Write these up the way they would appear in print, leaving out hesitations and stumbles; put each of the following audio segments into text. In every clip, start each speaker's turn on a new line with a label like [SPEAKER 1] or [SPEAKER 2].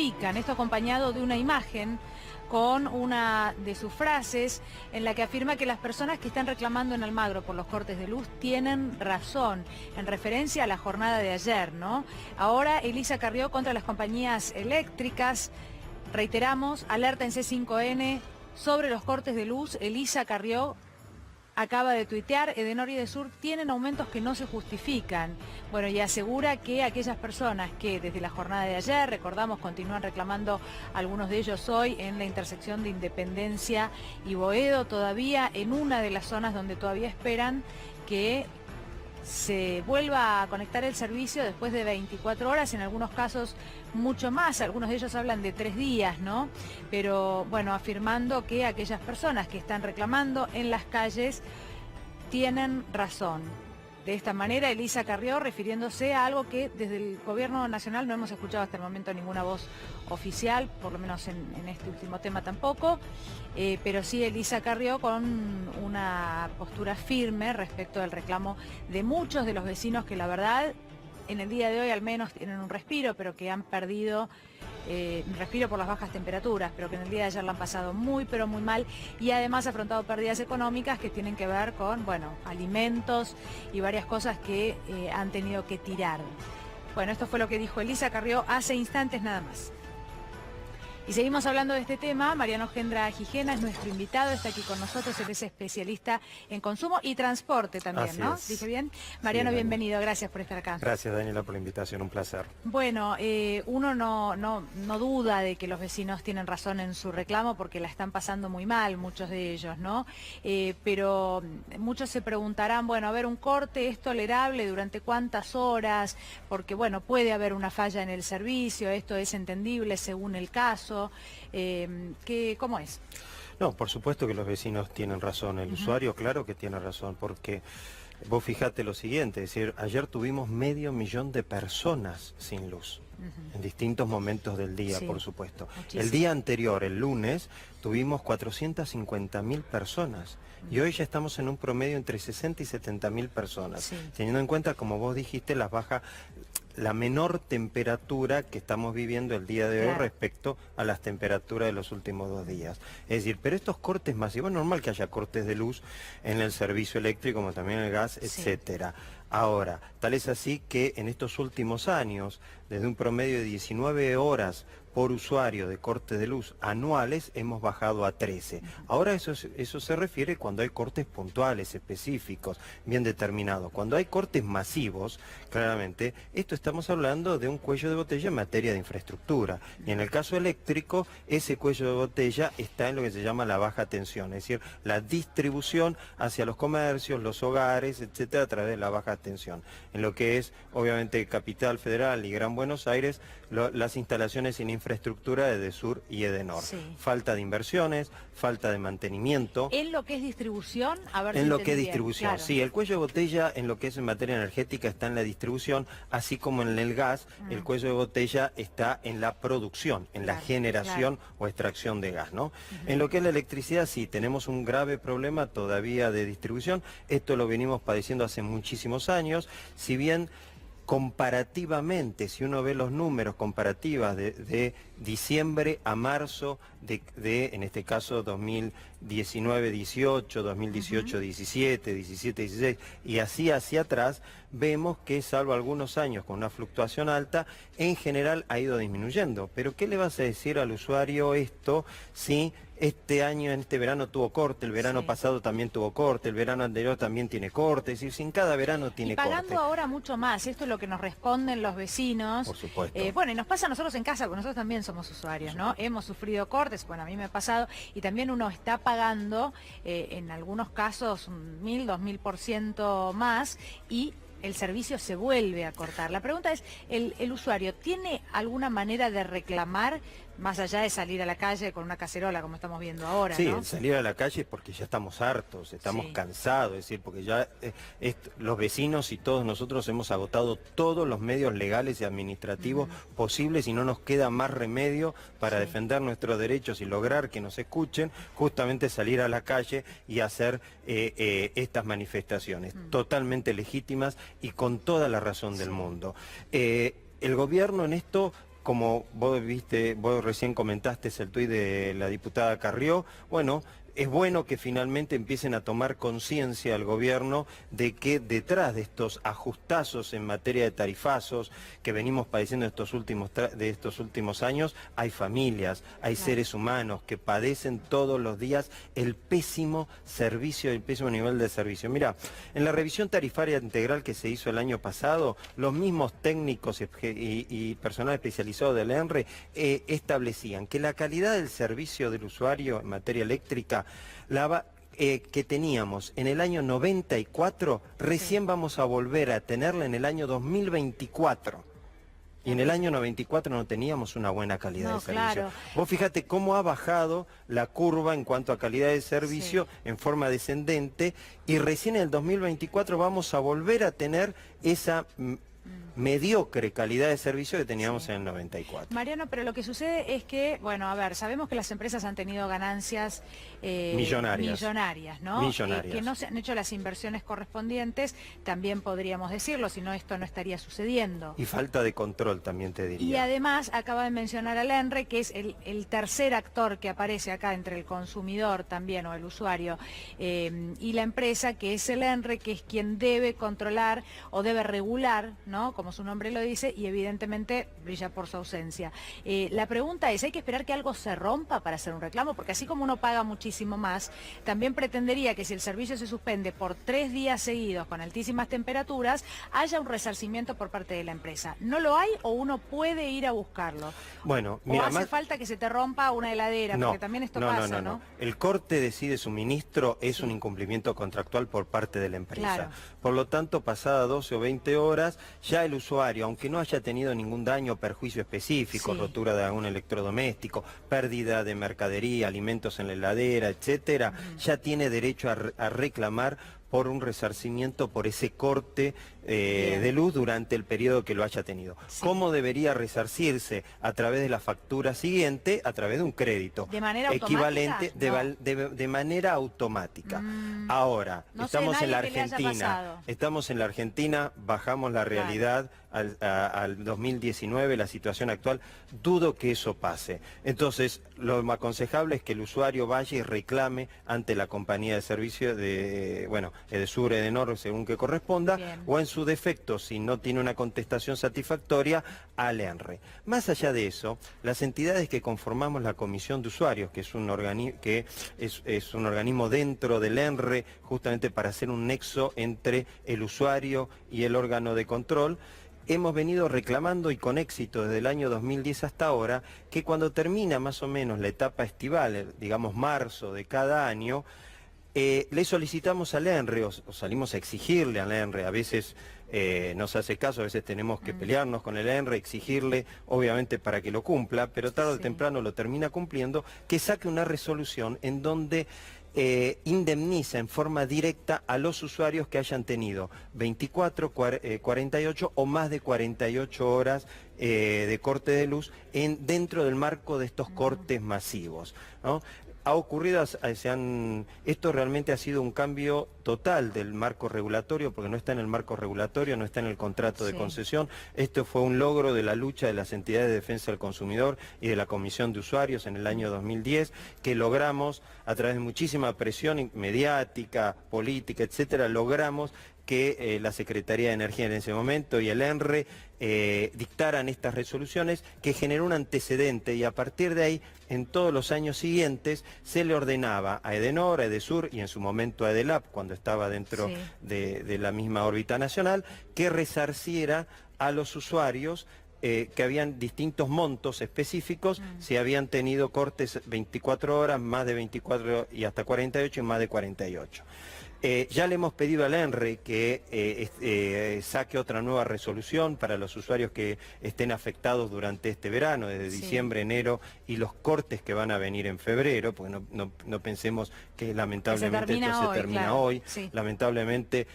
[SPEAKER 1] justifican. Esto acompañado de una imagen con una de sus frases en la que afirma que las personas que están reclamando en Almagro por los cortes de luz tienen razón, en referencia a la jornada de ayer, ¿no? Ahora Elisa Carrió contra las compañías eléctricas. Reiteramos, alerta en C5N sobre los cortes de luz. Elisa Carrió acaba de tuitear: Edenor y Edesur tienen aumentos que no se justifican. Bueno, y asegura que aquellas personas que desde la jornada de ayer, recordamos, continúan reclamando, algunos de ellos hoy, en la intersección de Independencia y Boedo, todavía en una de las zonas donde todavía esperan que se vuelva a conectar el servicio después de 24 horas, en algunos casos mucho más, algunos de ellos hablan de 3 días, ¿no? Pero bueno, afirmando que aquellas personas que están reclamando en las calles tienen razón. De esta manera, Elisa Carrió, refiriéndose a algo que desde el Gobierno Nacional no hemos escuchado hasta el momento ninguna voz oficial, por lo menos en este último tema tampoco, pero sí Elisa Carrió con una postura firme respecto del reclamo de muchos de los vecinos que la verdad en el día de hoy al menos tienen un respiro, pero que han perdido un respiro por las bajas temperaturas, pero que en el día de ayer la han pasado muy, pero muy mal, y además ha afrontado pérdidas económicas que tienen que ver con, bueno, alimentos y varias cosas que han tenido que tirar. Bueno, esto fue lo que dijo Elisa Carrió hace instantes nada más. Y seguimos hablando de este tema. Mariano Gendra Gijena es nuestro invitado, está aquí con nosotros, él es especialista en consumo y transporte también, así ¿no? Es. ¿Dije bien? Mariano, sí, bienvenido, gracias por estar acá.
[SPEAKER 2] Gracias, Daniela, por la invitación, un placer.
[SPEAKER 1] Bueno, uno no duda de que los vecinos tienen razón en su reclamo porque la están pasando muy mal, muchos de ellos, ¿no? Pero muchos se preguntarán, bueno, a ver, un corte es tolerable, ¿durante cuántas horas? Porque, bueno, puede haber una falla en el servicio, esto es entendible según el caso. ¿Cómo es?
[SPEAKER 2] No, por supuesto que los vecinos tienen razón, el usuario claro que tiene razón, porque vos fijate lo siguiente, es decir, ayer tuvimos 500.000 de personas sin luz, en distintos momentos del día, sí, por supuesto. Muchísimo. El día anterior, el lunes, tuvimos 450.000 personas. Y hoy ya estamos en un promedio entre 60 y 70.000 personas, sí, teniendo en cuenta, como vos dijiste, la menor temperatura que estamos viviendo el día de hoy, claro, respecto a las temperaturas de los últimos 2 días. Es decir, pero estos cortes masivos, es normal que haya cortes de luz en el servicio eléctrico, como también el gas, etcétera. Sí. Ahora, tal es así que en estos últimos años, desde un promedio de 19 horas por usuario de cortes de luz anuales, hemos bajado a 13. Ahora eso se refiere cuando hay cortes puntuales, específicos, bien determinados. Cuando hay cortes masivos, claramente, esto estamos hablando de un cuello de botella en materia de infraestructura. Y en el caso eléctrico, ese cuello de botella está en lo que se llama la baja tensión, es decir, la distribución hacia los comercios, los hogares, etcétera, a través de la baja tensión. En lo que es, obviamente, Capital Federal y Gran Buenos Aires, las instalaciones en infraestructura de Edesur y Edenor. Sí. Falta de inversiones, falta de mantenimiento.
[SPEAKER 1] ¿En lo que es distribución? A ver,
[SPEAKER 2] en lo que es distribución, claro, sí. El cuello de botella en lo que es en materia energética está en la distribución, así como en el gas, el cuello de botella está en la producción, en la generación o extracción de gas, ¿no? En lo que es la electricidad, sí, tenemos un grave problema todavía de distribución. Esto lo venimos padeciendo hace muchísimos años, si bien comparativamente, si uno ve los números comparativas de diciembre a marzo en este caso 2019-18, 2018-17, 17-16 y así hacia atrás, vemos que salvo algunos años con una fluctuación alta, en general ha ido disminuyendo. Pero ¿qué le vas a decir al usuario esto si este año, en este verano tuvo corte, el verano pasado también tuvo corte, el verano anterior también tiene corte, es decir, sin cada verano tiene corte? Y
[SPEAKER 1] pagando ahora mucho más, esto es lo que nos responden los vecinos.
[SPEAKER 2] Por supuesto.
[SPEAKER 1] Bueno, y nos pasa a nosotros en casa, porque nosotros también somos usuarios, ¿no? Hemos sufrido cortes, bueno, a mí me ha pasado, y también uno está pagando, en algunos casos, 1000, 2000% más, y el servicio se vuelve a cortar. La pregunta es, ¿el usuario tiene alguna manera de reclamar, más allá de salir a la calle con una cacerola, como estamos viendo ahora,
[SPEAKER 2] sí,
[SPEAKER 1] ¿no?
[SPEAKER 2] Salir a la calle es porque ya estamos hartos, estamos cansados, es decir, porque ya los vecinos y todos nosotros hemos agotado todos los medios legales y administrativos posibles y no nos queda más remedio para defender nuestros derechos y lograr que nos escuchen, justamente salir a la calle y hacer estas manifestaciones totalmente legítimas y con toda la razón del mundo. El gobierno en esto como vos viste, vos recién comentaste el tuit de la diputada Carrió, bueno, es bueno que finalmente empiecen a tomar conciencia al gobierno de que detrás de estos ajustazos en materia de tarifazos que venimos padeciendo de estos últimos años, hay familias, hay seres humanos que padecen todos los días el pésimo servicio, el pésimo nivel de servicio. Mira, en la revisión tarifaria integral que se hizo el año pasado, los mismos técnicos y personal especializado del ENRE establecían que la calidad del servicio del usuario en materia eléctrica que teníamos en el año 94, recién vamos a volver a tenerla en el año 2024. Y en el año 94 no teníamos una buena calidad de servicio.
[SPEAKER 1] Claro.
[SPEAKER 2] Vos fíjate cómo ha bajado la curva en cuanto a calidad de servicio en forma descendente, y recién en el 2024 vamos a volver a tener esa mediocre calidad de servicio que teníamos en el 94.
[SPEAKER 1] Mariano, pero lo que sucede es que, bueno, a ver, sabemos que las empresas han tenido ganancias millonarias, ¿no?
[SPEAKER 2] Millonarias.
[SPEAKER 1] Que no se han hecho las inversiones correspondientes, también podríamos decirlo, si no esto no estaría sucediendo.
[SPEAKER 2] Y falta de control también te diría.
[SPEAKER 1] Y además acaba de mencionar al ENRE, que es el tercer actor que aparece acá entre el consumidor también, o el usuario, y la empresa, que es el ENRE, que es quien debe controlar o debe regular, ¿no? Como su nombre lo dice, y evidentemente brilla por su ausencia. La pregunta es, ¿hay que esperar que algo se rompa para hacer un reclamo? Porque así como uno paga muchísimo más, también pretendería que si el servicio se suspende por 3 días seguidos con altísimas temperaturas, haya un resarcimiento por parte de la empresa. ¿No lo hay o uno puede ir a buscarlo?
[SPEAKER 2] Bueno,
[SPEAKER 1] mira, ¿o hace falta que se te rompa una heladera? Porque también esto pasa, ¿no?
[SPEAKER 2] El corte decide suministro es un incumplimiento contractual por parte de la empresa.
[SPEAKER 1] Claro.
[SPEAKER 2] Por lo tanto, pasada 12 o 20 horas, ya el usuario, aunque no haya tenido ningún daño o perjuicio específico, rotura de algún electrodoméstico, pérdida de mercadería, alimentos en la heladera, etcétera, ya tiene derecho a reclamar por un resarcimiento por ese corte de luz durante el periodo que lo haya tenido. ¿Cómo debería resarcirse? A través de la factura siguiente, a través de un crédito.
[SPEAKER 1] ¿De manera
[SPEAKER 2] equivalente
[SPEAKER 1] automática?
[SPEAKER 2] de manera automática. Ahora, estamos en la Argentina. Estamos en la Argentina, bajamos la realidad al 2019, la situación actual, dudo que eso pase. Entonces, lo más aconsejable es que el usuario vaya y reclame ante la compañía de servicio de, bueno, Edesur, Edenor, según que corresponda, o en su defecto, si no tiene una contestación satisfactoria, al ENRE. Más allá de eso, las entidades que conformamos la Comisión de Usuarios, que es un organismo dentro del ENRE, justamente para hacer un nexo entre el usuario y el órgano de control, hemos venido reclamando, y con éxito desde el año 2010 hasta ahora, que cuando termina más o menos la etapa estival, digamos marzo de cada año, le solicitamos al ENRE, o salimos a exigirle al ENRE, a veces no se hace caso, a veces tenemos que pelearnos con el ENRE, exigirle, obviamente para que lo cumpla, pero tarde o temprano lo termina cumpliendo, que saque una resolución en donde indemniza en forma directa a los usuarios que hayan tenido 24, 48 o más de 48 horas de corte de luz dentro del marco de estos cortes masivos, ¿no? Ha ocurrido, esto realmente ha sido un cambio total del marco regulatorio, porque no está en el marco regulatorio, no está en el contrato de concesión. Esto fue un logro de la lucha de las entidades de defensa del consumidor y de la Comisión de Usuarios en el año 2010, que logramos, a través de muchísima presión mediática, política, etcétera, logramos que la Secretaría de Energía en ese momento y el ENRE dictaran estas resoluciones, que generó un antecedente, y a partir de ahí, en todos los años siguientes, se le ordenaba a Edenor, a Edesur y en su momento a Edelap, cuando estaba dentro de la misma órbita nacional, que resarciera a los usuarios que habían distintos montos específicos, si habían tenido cortes 24 horas, más de 24 y hasta 48 y más de 48. Ya le hemos pedido al ENRE que saque otra nueva resolución para los usuarios que estén afectados durante este verano, desde diciembre, enero, y los cortes que van a venir en febrero, porque no pensemos que lamentablemente esto se termina hoy. Lamentablemente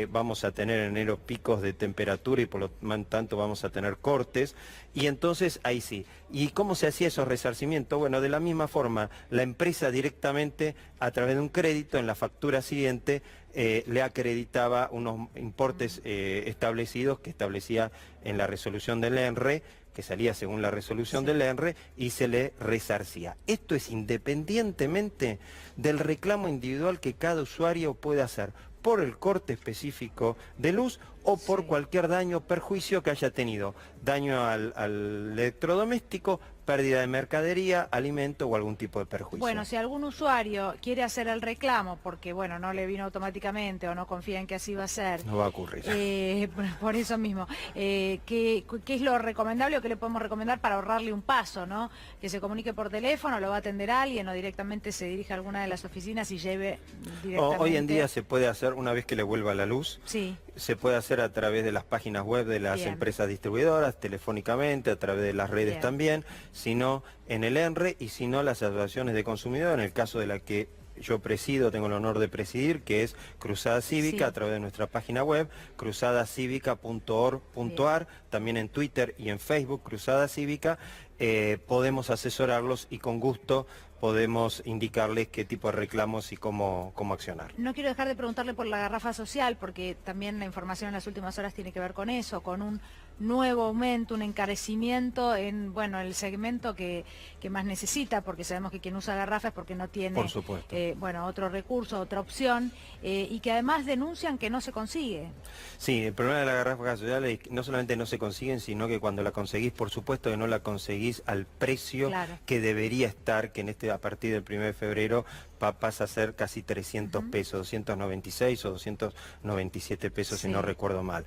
[SPEAKER 2] vamos a tener en enero picos de temperatura y por lo tanto vamos a tener cortes, y entonces ahí sí. ¿Y cómo se hacía esos resarcimientos? Bueno, de la misma forma, la empresa directamente, a través de un crédito, en la factura siguiente, le acreditaba unos importes establecidos que establecía en la resolución del ENRE, que salía según la resolución del ENRE, y se le resarcía. Esto es independientemente del reclamo individual que cada usuario puede hacer por el corte específico de luz o por cualquier daño o perjuicio que haya tenido. Daño al electrodoméstico, pérdida de mercadería, alimento o algún tipo de perjuicio.
[SPEAKER 1] Bueno, si algún usuario quiere hacer el reclamo porque, bueno, no le vino automáticamente o no confía en que así va a ser.
[SPEAKER 2] No va a ocurrir.
[SPEAKER 1] Por eso mismo. ¿Qué es lo recomendable o qué le podemos recomendar para ahorrarle un paso, ¿no? Que se comunique por teléfono, lo va a atender alguien o directamente se dirija a alguna de las oficinas y lleve directamente.
[SPEAKER 2] Hoy en día se puede hacer, una vez que le vuelva la luz, se puede hacer a través de las páginas web de las empresas distribuidoras, telefónicamente, a través de las redes también, sino en el ENRE y si no las asociaciones de consumidores, en el caso de la que yo presido, tengo el honor de presidir, que es Cruzada Cívica, a través de nuestra página web, cruzadacivica.org.ar, también en Twitter y en Facebook, Cruzada Cívica, podemos asesorarlos y con gusto podemos indicarles qué tipo de reclamos y cómo accionar.
[SPEAKER 1] No quiero dejar de preguntarle por la garrafa social, porque también la información en las últimas horas tiene que ver con eso, con un nuevo aumento, un encarecimiento en, bueno, el segmento que más necesita, porque sabemos que quien usa garrafa es porque no tiene,
[SPEAKER 2] por supuesto,
[SPEAKER 1] bueno, otro recurso, otra opción, y que además denuncian que no se consigue.
[SPEAKER 2] Sí, el problema de la garrafa social es que no solamente no se consiguen, sino que cuando la conseguís, por supuesto que no la conseguís al precio que debería estar, que a partir del 1 de febrero pasa a ser casi 300 pesos, 296 o 297 pesos, si no recuerdo mal.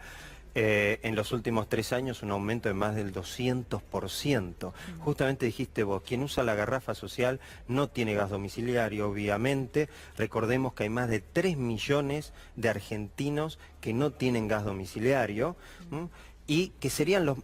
[SPEAKER 2] En los últimos 3 años un aumento de más del 200%. Justamente dijiste vos, quien usa la garrafa social no tiene gas domiciliario, obviamente. Recordemos que hay más de 3 millones de argentinos que no tienen gas domiciliario. Y que serían los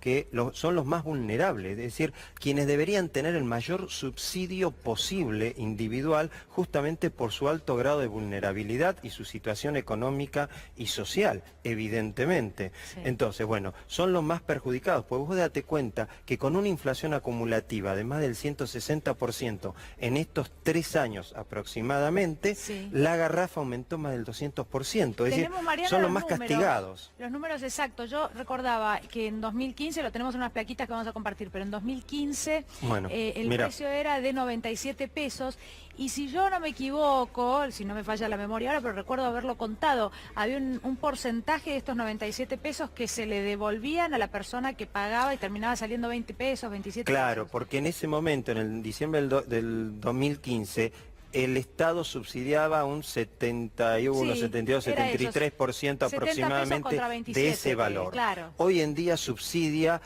[SPEAKER 2] que son los más vulnerables, es decir, quienes deberían tener el mayor subsidio posible individual, justamente por su alto grado de vulnerabilidad y su situación económica y social, evidentemente. Entonces, bueno, son los más perjudicados, pues vos date cuenta que con una inflación acumulativa de más del 160% en estos 3 años aproximadamente, la garrafa aumentó más del 200%, es decir, son los más castigados.
[SPEAKER 1] Los números exactos, yo recordaba que en 2015, lo tenemos en unas plaquitas que vamos a compartir, pero en 2015 el precio era de 97 pesos y si yo no me equivoco, si no me falla la memoria ahora, pero recuerdo haberlo contado, había un porcentaje de estos 97 pesos que se le devolvían a la persona que pagaba y terminaba saliendo 20 pesos, 27 pesos.
[SPEAKER 2] Claro, porque en ese momento, en el diciembre del 2015, el Estado subsidiaba un 71, 72, 73% aproximadamente de ese valor. Hoy en día subsidia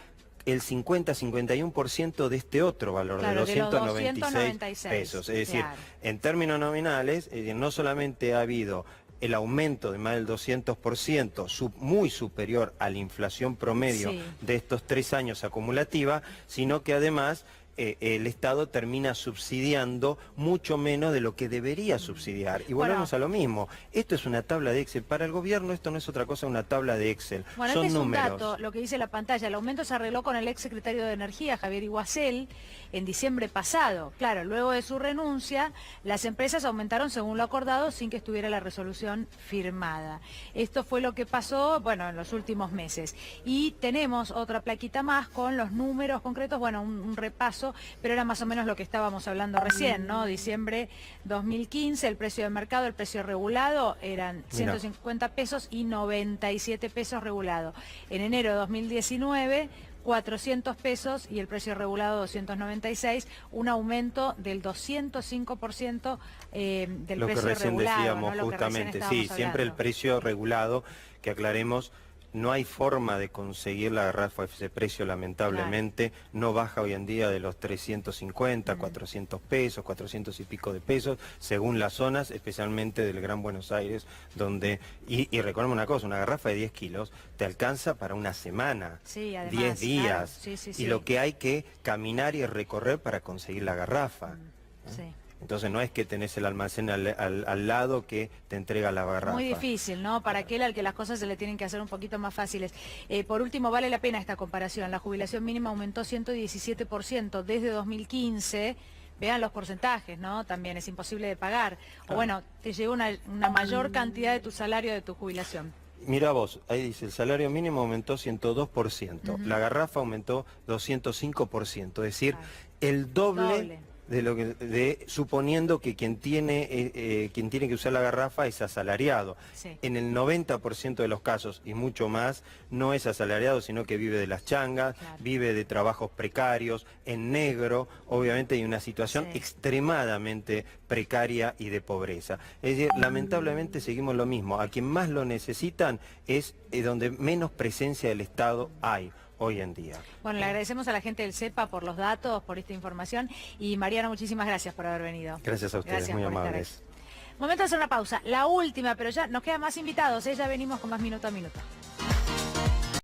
[SPEAKER 2] el 50-51% de este otro valor, de 296 pesos. Es decir, en términos nominales, no solamente ha habido el aumento de más del 200%, muy superior a la inflación promedio de estos 3 años acumulativa, sino que además el Estado termina subsidiando mucho menos de lo que debería subsidiar. Y volvemos a lo mismo. Esto es una tabla de Excel. Para el gobierno esto no es otra cosa, una tabla de Excel.
[SPEAKER 1] Bueno,
[SPEAKER 2] son
[SPEAKER 1] este es
[SPEAKER 2] números.
[SPEAKER 1] un dato, lo que dice la pantalla. El aumento se arregló con el ex secretario de Energía, Javier Iguacel, en diciembre pasado. Claro, luego de su renuncia, las empresas aumentaron según lo acordado sin que estuviera la resolución firmada. Esto fue lo que pasó, bueno, en los últimos meses. Y tenemos otra plaquita más con los números concretos, bueno, un repaso, pero era más o menos lo que estábamos hablando recién, ¿no? Diciembre 2015, el precio de mercado, el precio regulado eran 150 pesos y 97 pesos regulado. En enero de 2019, 400 pesos y el precio regulado 296, un aumento del 205% del precio regulado.
[SPEAKER 2] Lo que recién decíamos,
[SPEAKER 1] ¿no?
[SPEAKER 2] justamente, sí, siempre el precio regulado, que aclaremos, no hay forma de conseguir la garrafa a ese precio, lamentablemente, no baja hoy en día de los 350, 400 pesos, 400 y pico de pesos, según las zonas, especialmente del Gran Buenos Aires, donde, y recordemos una cosa, una garrafa de 10 kilos te alcanza para una semana, 10 días, y lo que hay que caminar y recorrer para conseguir la garrafa. Entonces no es que tenés el almacén al lado que te entrega la garrafa.
[SPEAKER 1] Muy difícil, ¿no? Para aquel al que las cosas se le tienen que hacer un poquito más fáciles. Por último, vale la pena esta comparación. La jubilación mínima aumentó 117% desde 2015. Vean los porcentajes, ¿no? También es imposible de pagar. O bueno, te llegó una mayor cantidad de tu salario de tu jubilación.
[SPEAKER 2] Mira vos, ahí dice, el salario mínimo aumentó 102%, la garrafa aumentó 205%, es decir, el doble de lo que, suponiendo que quien tiene que usar la garrafa es asalariado.
[SPEAKER 1] Sí.
[SPEAKER 2] En el 90% de los casos, y mucho más, no es asalariado, sino que vive de las changas, vive de trabajos precarios, en negro, obviamente hay una situación extremadamente precaria y de pobreza. Es decir, lamentablemente seguimos lo mismo, a quien más lo necesitan es donde menos presencia del Estado hay hoy en día.
[SPEAKER 1] Bueno, le agradecemos a la gente del CEPA por los datos, por esta información, y Mariano, muchísimas gracias por haber venido.
[SPEAKER 2] Gracias a ustedes, muy amables.
[SPEAKER 1] Momento de hacer una pausa, la última, pero ya nos quedan más invitados, ya venimos con más Minuto a Minuto.